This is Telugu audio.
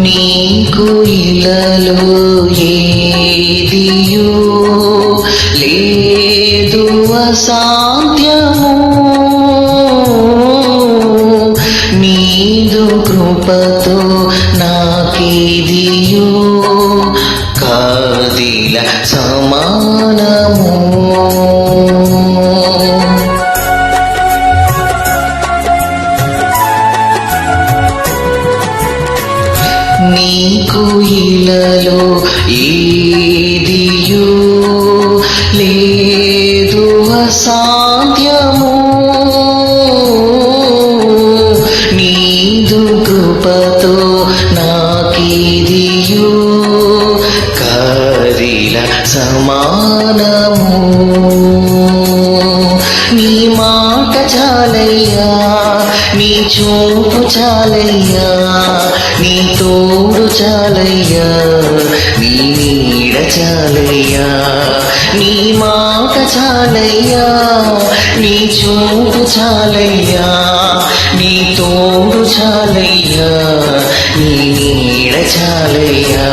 నీకు ఇలలో ఏదియో లేదు అసాధ్యము, నీదు కృపతో నాకేదియో కాదిల సమానము. నీకు ఇలలో ఏదియో లేదు అసాధ్యము, నీదు కృపతో నాకేదియో కాదిల సమానము. నీ మాట చాలయ్యా, నీ చూపు చాలయ్యా, నీ తోడు చాలయ్యా, నీ నీడ చాలయ్యా. నీ మాట చాలయ్యా, నీ చూపు చాలయ్యా, నీ తోడు చాలయ్యా, నీ నీడ చాలయ్యా.